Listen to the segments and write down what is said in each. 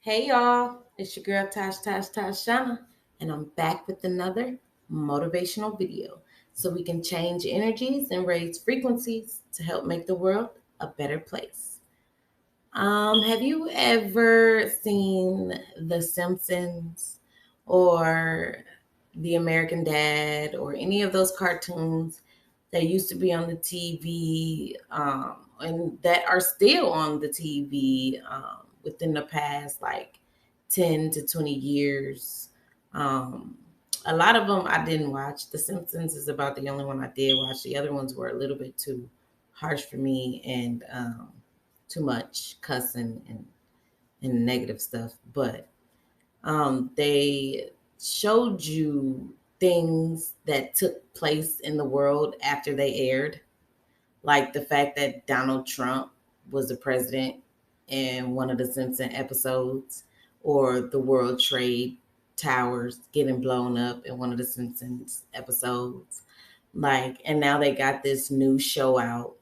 Hey y'all, it's your girl Tashana, and I'm back with another motivational video so we can change energies and raise frequencies to help make the world a better place. Have you ever seen The Simpsons or The American Dad or any of those cartoons that used to be on the TV and that are still on the TV within the past like 10 to 20 years? Um, a lot of them I didn't watch. The Simpsons is about the only one I did watch. The other ones were a little bit too harsh for me and too much cussing and negative stuff. But they showed you things that took place in the world after they aired, like the fact that Donald Trump was the president in one of the Simpson episodes, or the World Trade Towers getting blown up in one of the Simpsons episodes. Like, and now they got this new show out.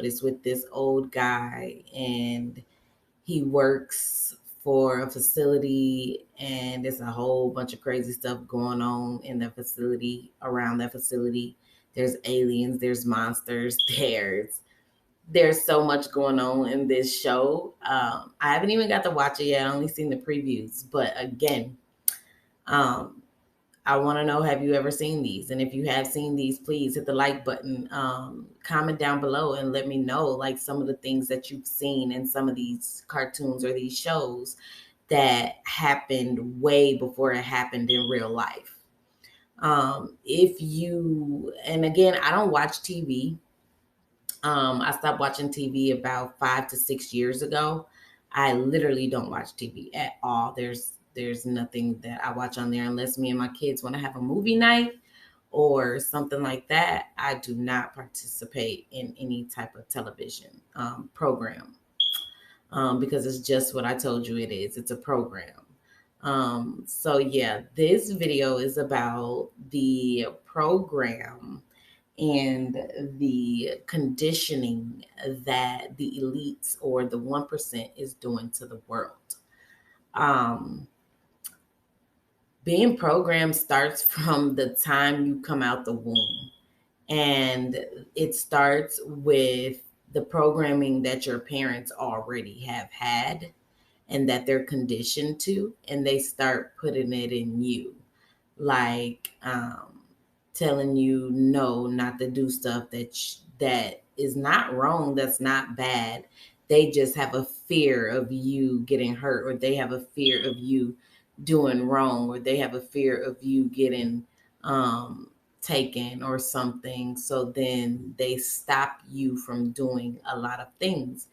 It's with this old guy, and he works for a facility, and there's a whole bunch of crazy stuff going on in the facility, around that facility. There's aliens, there's monsters, there's so much going on in this show. I haven't even got to watch it yet. I only seen the previews, but again, um, I want to know, have you ever seen these? And if you have seen these, please hit the like button, comment down below and let me know like some of the things that you've seen in some of these cartoons or these shows that happened way before it happened in real life. If you, and again, I don't watch TV. I stopped watching TV about 5 to 6 years ago. I literally don't watch TV at all. There's nothing that I watch on there unless me and my kids want to have a movie night or something like that. I do not participate in any type of television program because it's just what I told you it is. It's a program. So yeah, this video is about the program and the conditioning that the elites or the 1% is doing to the world. Um, Being programmed starts from the time you come out the womb, and it starts with the programming that your parents already have had and that they're conditioned to, and they start putting it in you, like telling you no, not to do stuff that is not wrong, that's not bad. They just have a fear of you getting hurt, or they have a fear of you doing wrong, or they have a fear of you getting um taken or something. So then they stop you from doing a lot of things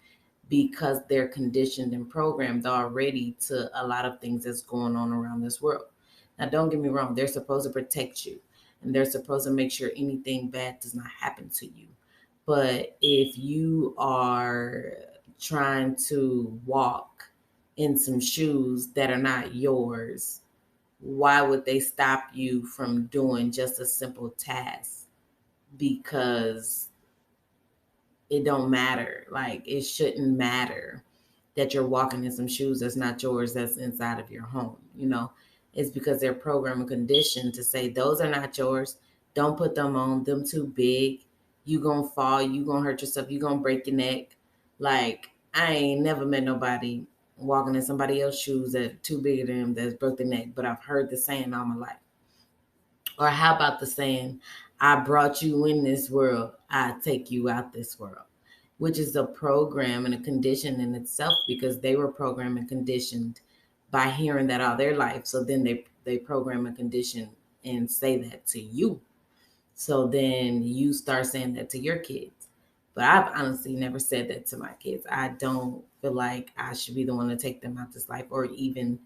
because they're conditioned and programmed already to a lot of things that's going on around this world. Now, don't get me wrong, they're supposed to protect you and they're supposed to make sure anything bad does not happen to you. But if you are trying to walk in some shoes that are not yours, why would they stop you from doing just a simple task? Because it don't matter. Like, it shouldn't matter that you're walking in some shoes that's not yours, that's inside of your home. It's because they're programmed and conditioned to say those are not yours. Don't put them on. Them too big. You gonna fall. You gonna hurt yourself. You gonna break your neck. Like, I ain't never met nobody walking in somebody else's shoes that too big of them that's broke their neck. But I've heard the saying all my life. Or how about the saying, I brought you in this world, I take you out this world, which is a program and a condition in itself because they were programmed and conditioned by hearing that all their life. So then they program and condition and say that to you. So then you start saying that to your kids. But I've honestly never said that to my kids. I don't feel like I should be the one to take them out this life, or even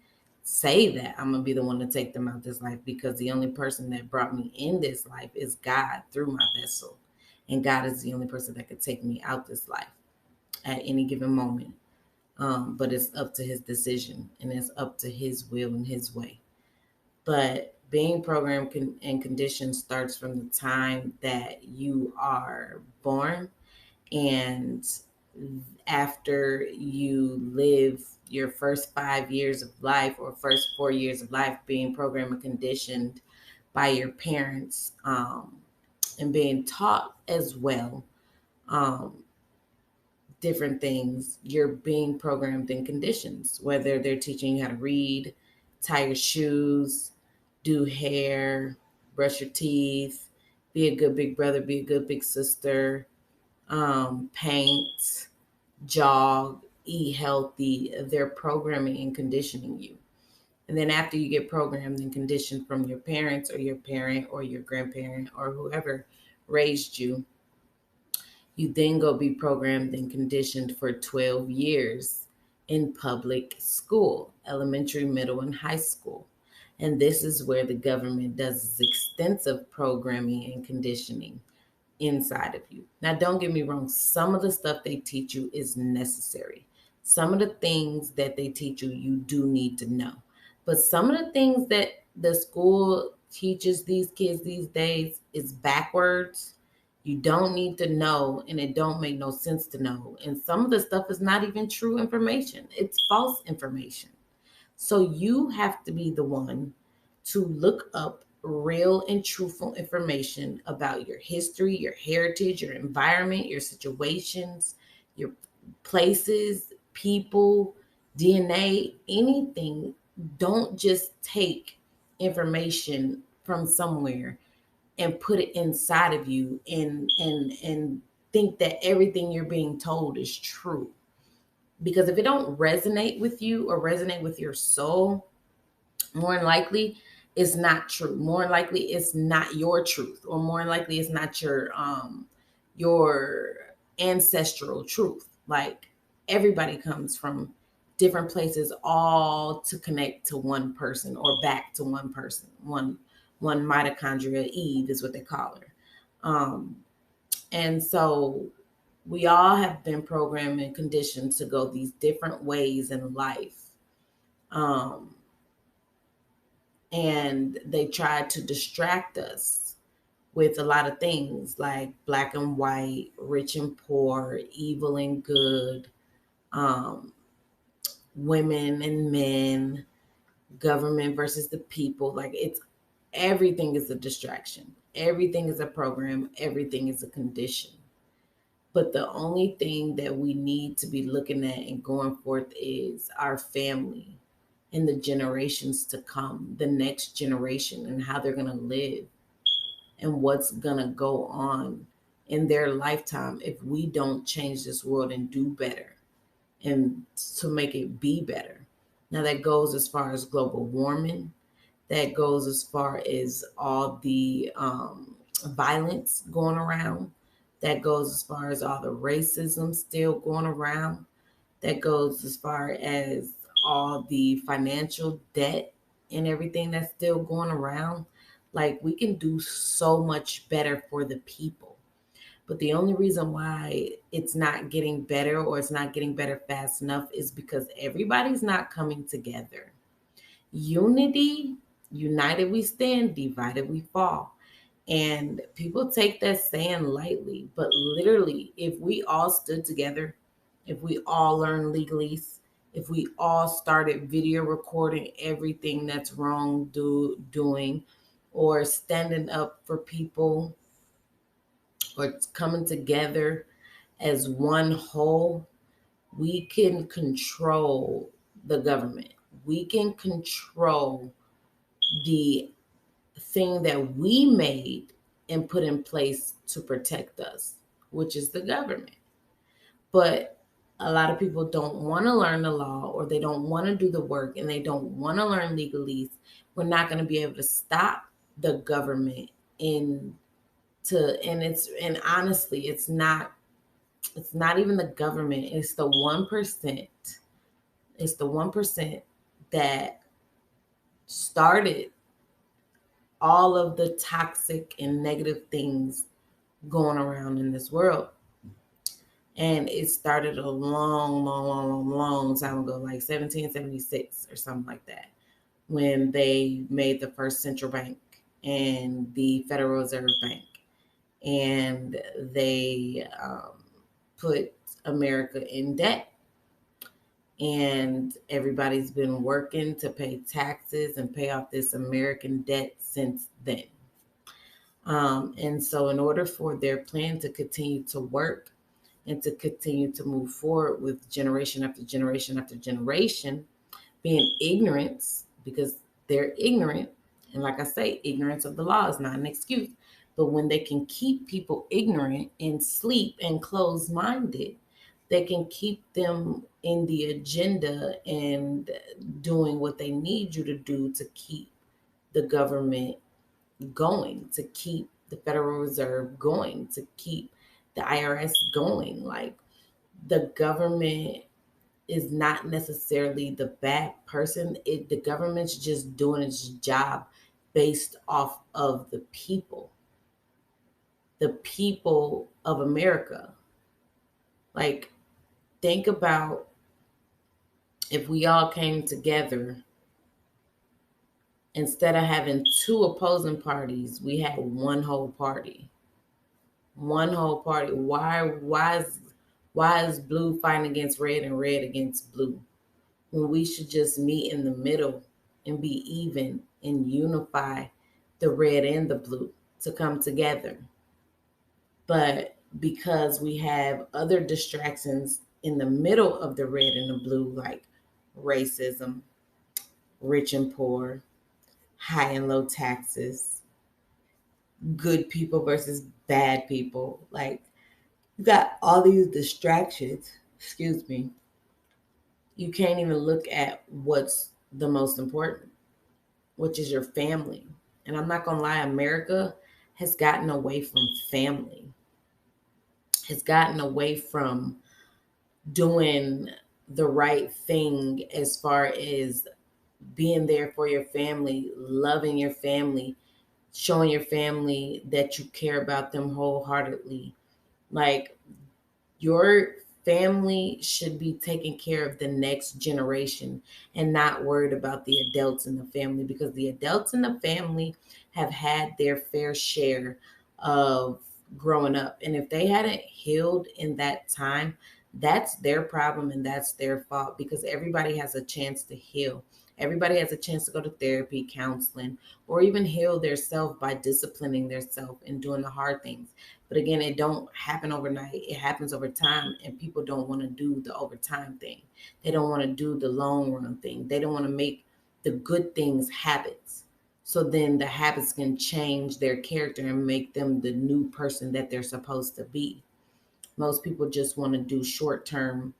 say that I'm going to be the one to take them out this life, because the only person that brought me in this life is God through my vessel. And God is the only person that could take me out this life at any given moment. But it's up to his decision, and it's up to his will and his way. But being programmed and conditioned starts from the time that you are born. And after you live your first 5 years of life or first 4 years of life being programmed and conditioned by your parents, and being taught as well, um, different things. You're being programmed in conditions, whether they're teaching you how to read, tie your shoes, do hair, brush your teeth, be a good big brother, be a good big sister, paint, jog, eat healthy. They're programming and conditioning you. And then after you get programmed and conditioned from your parents or your parent or your grandparent or whoever raised you, you then go be programmed and conditioned for 12 years in public school, elementary, middle, and high school. And this is where the government does extensive programming and conditioning inside of you. Now, don't get me wrong, some of the stuff they teach you is necessary. Some of the things that they teach you, you do need to know. But some of the things that the school teaches these kids these days is backwards. You don't need to know, and it don't make no sense to know. And some of the stuff is not even true information. It's false information. So you have to be the one to look up real and truthful information about your history, your heritage, your environment, your situations, your places, people, DNA, anything. Don't just take information from somewhere and put it inside of you and think that everything you're being told is true. Because if it don't resonate with you or resonate with your soul, more than likely it's not true. More than likely it's not your truth, or more than likely it's not your ancestral truth. Like, everybody comes from different places, all to connect to one person or back to one person. One mitochondria, Eve is what they call her. And so we all have been programmed and conditioned to go these different ways in life. Um, and they try to distract us with a lot of things like black and white, rich and poor, evil and good, um, women and men, government versus the people. Like, it's everything is a distraction, everything is a program, everything is a condition. But the only thing that we need to be looking at and going forth is our family and the generations to come, the next generation, and how they're going to live and what's going to go on in their lifetime if we don't change this world and do better and to make it be better. Now, that goes as far as global warming, that goes as far as all the violence going around, that goes as far as all the racism still going around, that goes as far as all the financial debt and everything that's still going around. Like, we can do so much better for the people. But the only reason why it's not getting better, or it's not getting better fast enough, is because everybody's not coming together. Unity, united we stand, divided we fall. And people take that saying lightly, but literally, if we all stood together, if we all learned legalese, if we all started video recording everything that's wrong doing, or standing up for people, or coming together as one whole, we can control the government. We can control the thing that we made and put in place to protect us, which is the government. But a lot of people don't want to learn the law, or they don't want to do the work, and they don't want to learn legalese. We're not going to be able to stop the government in to and it's and honestly, it's not even the government, it's the 1%. It's the 1% that started all of the toxic and negative things going around in this world. And it started a long, long, long, long, long time ago, like 1776 or something like that, when they made the first central bank and the Federal Reserve Bank. And they put America in debt. And everybody's been working to pay taxes and pay off this American debt since then. And so, in order for their plan to continue to work and to continue to move forward with generation after generation after generation, being ignorance, because they're ignorant, and like I say, ignorance of the law is not an excuse. But when they can keep people ignorant and sleep and closed minded, they can keep them in the agenda and doing what they need you to do to keep the government going, to keep the Federal Reserve going, to keep the IRS going. Like, the government is not necessarily the bad person. The government's just doing its job based off of the people of America. Like, think about if we all came together, instead of having two opposing parties, we had one whole party. One whole party. Why is blue fighting against red and red against blue, when we should just meet in the middle and be even and unify the red and the blue to come together? But because we have other distractions in the middle of the red and the blue, like racism, rich and poor, high and low taxes, good people versus bad people, like, you got all these distractions, excuse me, you can't even look at what's the most important, which is your family. And I'm not going to lie, America has gotten away from family, has gotten away from doing the right thing as far as being there for your family, loving your family, showing your family that you care about them wholeheartedly. Like, your family should be taking care of the next generation and not worried about the adults in the family, because the adults in the family have had their fair share of growing up. And if they hadn't healed in that time, that's their problem and that's their fault, because everybody has a chance to heal. Everybody has a chance to go to therapy, counseling, or even heal their self by disciplining their self and doing the hard things. But again, it don't happen overnight. It happens over time, and people don't want to do the overtime thing. They don't want to do the long run thing. They don't want to make the good things habits. So then the habits can change their character and make them the new person that they're supposed to be. Most people just want to do short term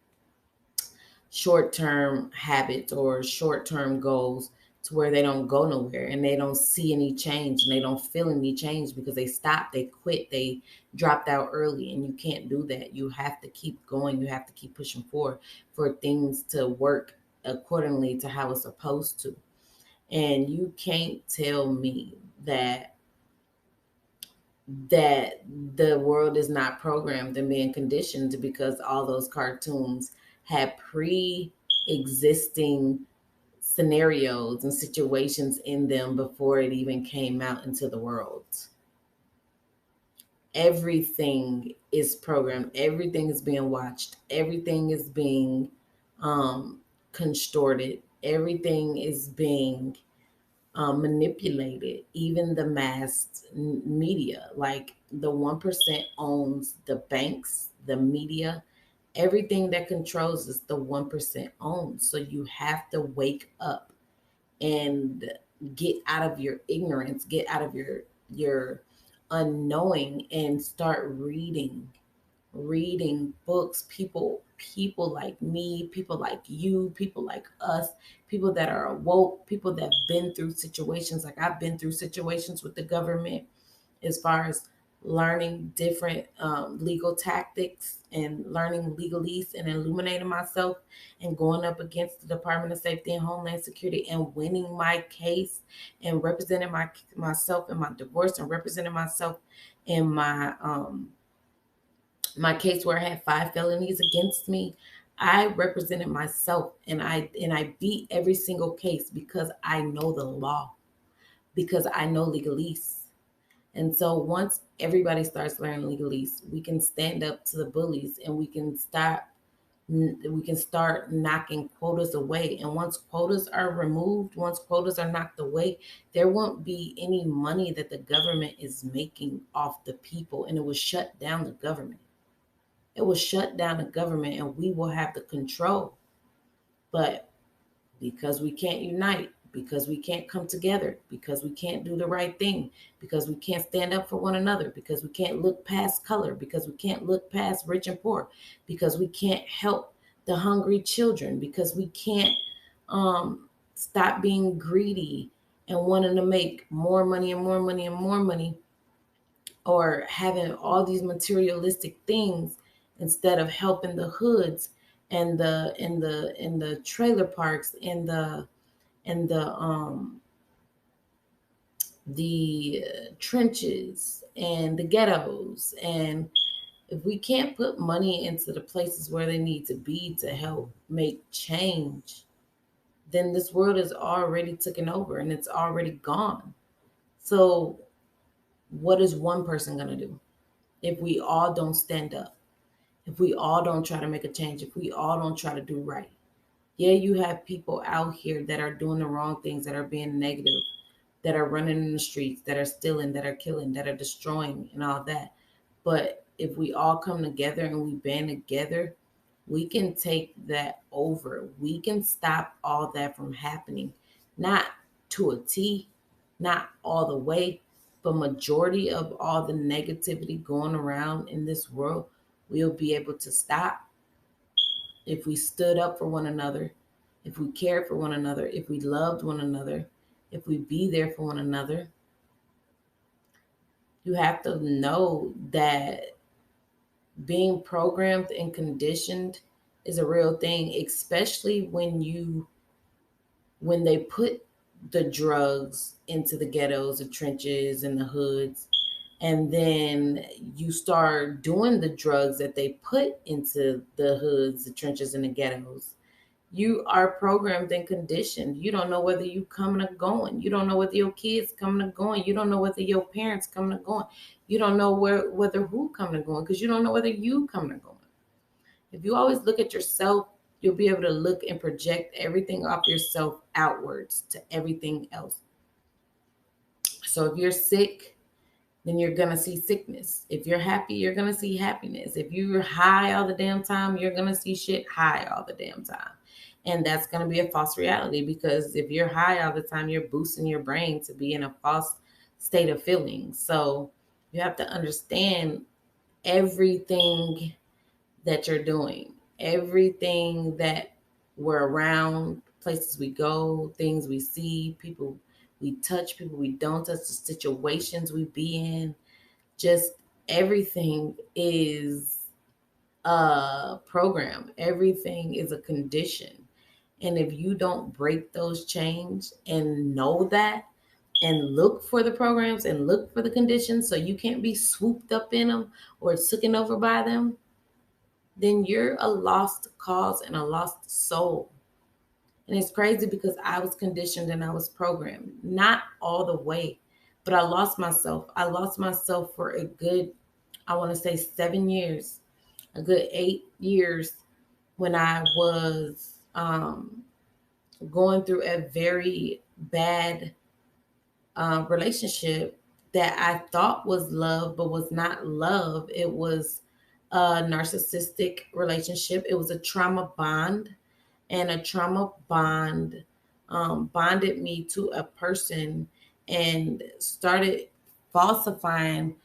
habits or short term goals, to where they don't go nowhere and they don't see any change and they don't feel any change, because they stopped, they quit, they dropped out early. And you can't do that. You have to keep going. You have to keep pushing forward for things to work accordingly to how it's supposed to. And you can't tell me that the world is not programmed and being conditioned, because all those cartoons had pre-existing scenarios and situations in them before it even came out into the world. Everything is programmed, everything is being watched, everything is being contorted, everything is being manipulated, even the mass media. Like, the 1% owns the banks, the media, everything that controls is the 1% owns. So you have to wake up and get out of your ignorance, get out of your unknowing, and start reading books. People like me, people like you, people like us, people that are awoke, people that have been through situations. Like, I've been through situations with the government, as far as learning different legal tactics and learning legalese and illuminating myself and going up against the Department of Safety and Homeland Security and winning my case and representing myself in my divorce and representing myself in my case where I had 5 felonies against me. I represented myself, and I beat every single case because I know the law, because I know legalese. And so once everybody starts learning legalese, we can stand up to the bullies and we can start knocking quotas away. And once quotas are removed, once quotas are knocked away, there won't be any money that the government is making off the people, and it will shut down the government. It will shut down the government and we will have the control. But because we can't unite, because we can't come together, because we can't do the right thing, because we can't stand up for one another, because we can't look past color, because we can't look past rich and poor, because we can't help the hungry children, because we can't stop being greedy and wanting to make more money and more money and more money, or having all these materialistic things instead of helping the hoods and the trailer parks and the trenches and the ghettos. And if we can't put money into the places where they need to be to help make change, then this world is already taken over and it's already gone. So what is one person going to do if we all don't stand up? If we all don't try to make a change, if we all don't try to do right? Yeah, you have people out here that are doing the wrong things, that are being negative, that are running in the streets, that are stealing, that are killing, that are destroying, and all that. But if we all come together and we band together, we can take that over. We can stop all that from happening. Not to a T, not all the way, but majority of all the negativity going around in this world, we'll be able to stop if we stood up for one another, if we cared for one another, if we loved one another, if we be there for one another. You have to know that being programmed and conditioned is a real thing, especially when they put the drugs into the ghettos, the trenches, and the hoods, and then you start doing the drugs that they put into the hoods, the trenches, and the ghettos. You are programmed and conditioned. You don't know whether you coming or going. You don't know whether your kids coming or going. You don't know whether your parents coming or going. You don't know whether who coming or going, because you don't know whether you coming or going. If you always look at yourself, you'll be able to look and project everything off yourself outwards to everything else. So if you're sick, then you're gonna see sickness. If you're happy, you're gonna see happiness. If you're high all the damn time, you're gonna see shit high all the damn time. And that's gonna be a false reality, because if you're high all the time, you're boosting your brain to be in a false state of feeling. So you have to understand everything that you're doing, everything that we're around, places we go, things we see, people we touch, people we don't touch, the situations we be in, just everything is a program. Everything is a condition. And if you don't break those chains and know that and look for the programs and look for the conditions so you can't be swooped up in them or taken over by them, then you're a lost cause and a lost soul. And it's crazy because I was conditioned and I was programmed, not all the way, but I lost myself. I lost myself for a good, I want to say 7 years, a good 8 years, when I was going through a very bad relationship that I thought was love, but was not love. It was a narcissistic relationship. It was a trauma bond, and a trauma bond bonded me to a person and started falsifying,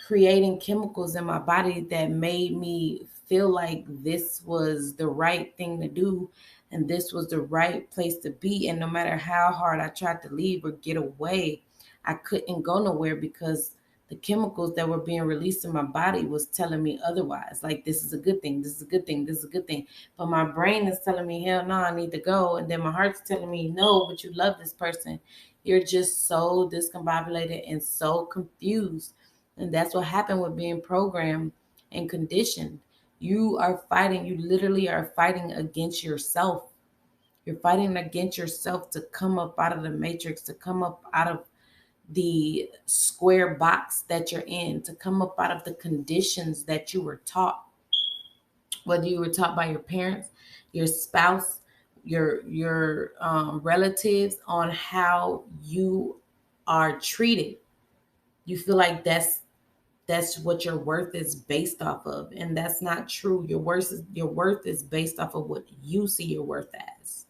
creating chemicals in my body that made me feel like this was the right thing to do and this was the right place to be. And no matter how hard I tried to leave or get away, I couldn't go nowhere because the chemicals that were being released in my body was telling me otherwise. Like, this is a good thing, this is a good thing, this is a good thing. But my brain is telling me, hell no, I need to go. And then my heart's telling me, no, but you love this person. You're just so discombobulated and so confused. And that's what happened with being programmed and conditioned. You are fighting, you literally are fighting against yourself. You're fighting against yourself to come up out of the matrix, to come up out of the square box that you're in, to come up out of the conditions that you were taught, whether you were taught by your parents, your spouse, your relatives, on how you are treated. You feel like that's what your worth is based off of, and that's not true. Your worth is based off of what you see your worth as.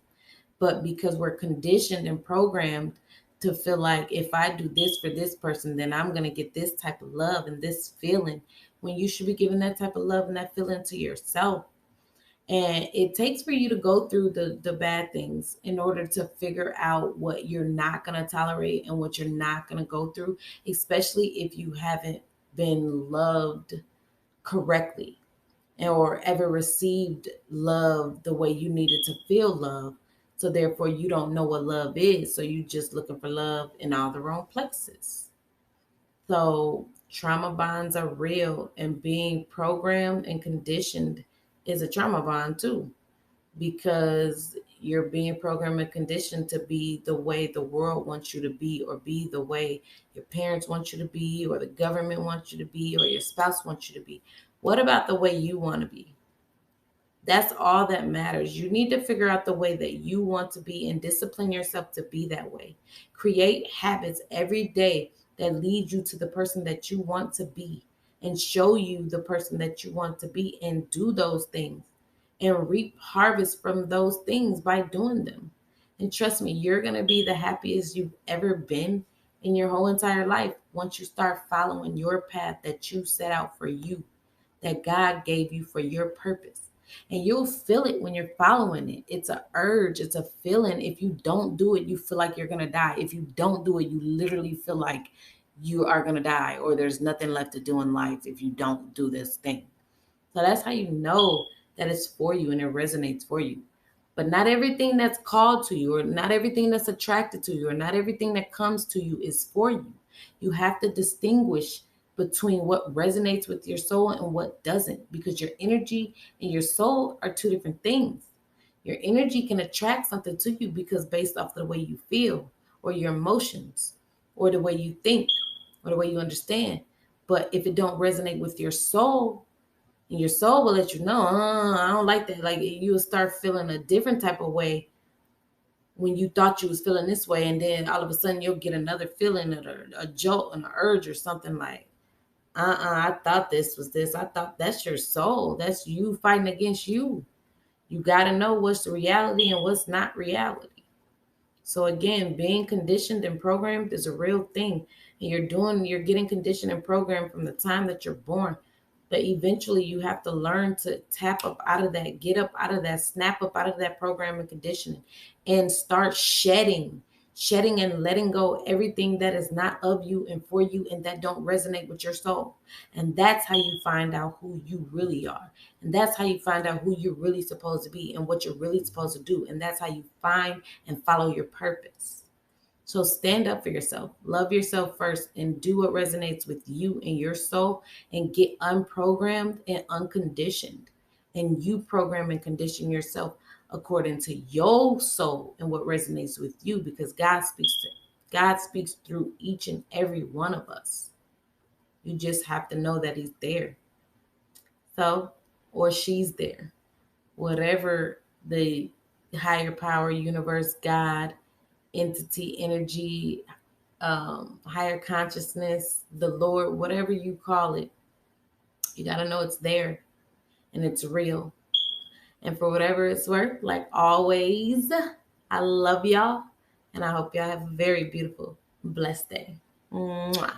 But because we're conditioned and programmed to feel like, if I do this for this person, then I'm going to get this type of love and this feeling, when you should be giving that type of love and that feeling to yourself. And it takes for you to go through the bad things in order to figure out what you're not going to tolerate and what you're not going to go through, especially if you haven't been loved correctly or ever received love the way you needed to feel love. So therefore you don't know what love is. So you just looking for love in all the wrong places. So trauma bonds are real, and being programmed and conditioned is a trauma bond too, because you're being programmed and conditioned to be the way the world wants you to be, or be the way your parents want you to be, or the government wants you to be, or your spouse wants you to be. What about the way you want to be? That's all that matters. You need to figure out the way that you want to be and discipline yourself to be that way. Create habits every day that lead you to the person that you want to be, and show you the person that you want to be, and do those things and reap harvest from those things by doing them. And trust me, you're going to be the happiest you've ever been in your whole entire life once you start following your path that you set out for you, that God gave you for your purpose. And you'll feel it when you're following it. It's a urge, it's a feeling. If you don't do it, you feel like you're going to die. If you don't do it, you literally feel like you are going to die, or there's nothing left to do in life if you don't do this thing. So that's how you know that it's for you and it resonates for you. But not everything that's called to you, or not everything that's attracted to you, or not everything that comes to you is for you. You have to distinguish between what resonates with your soul and what doesn't, because your energy and your soul are two different things. Your energy can attract something to you because based off the way you feel, or your emotions, or the way you think, or the way you understand. But if it don't resonate with your soul, and your soul will let you know, I don't like that. Like, you'll start feeling a different type of way when you thought you was feeling this way, and then all of a sudden you'll get another feeling, or a jolt, an urge, or something like, I thought this was this. I thought. That's your soul. That's you fighting against you. You got to know what's reality and what's not reality. So again, being conditioned and programmed is a real thing. And you're getting conditioned and programmed from the time that you're born. But eventually you have to learn to tap up out of that, get up out of that, snap up out of that program and conditioning, and start shedding and letting go everything that is not of you and for you, and that don't resonate with your soul. And that's how you find out who you really are. And that's how you find out who you're really supposed to be and what you're really supposed to do. And that's how you find and follow your purpose. So stand up for yourself, love yourself first, and do what resonates with you and your soul, and get unprogrammed and unconditioned. And you program and condition yourself according to your soul and what resonates with you, because God speaks through each and every one of us. You just have to know that he's there. So, or she's there. Whatever the higher power, universe, God, entity, energy, higher consciousness, the Lord, whatever you call it, you got to know it's there and it's real. And for whatever it's worth, like always, I love y'all, and I hope y'all have a very beautiful, blessed day. Mwah.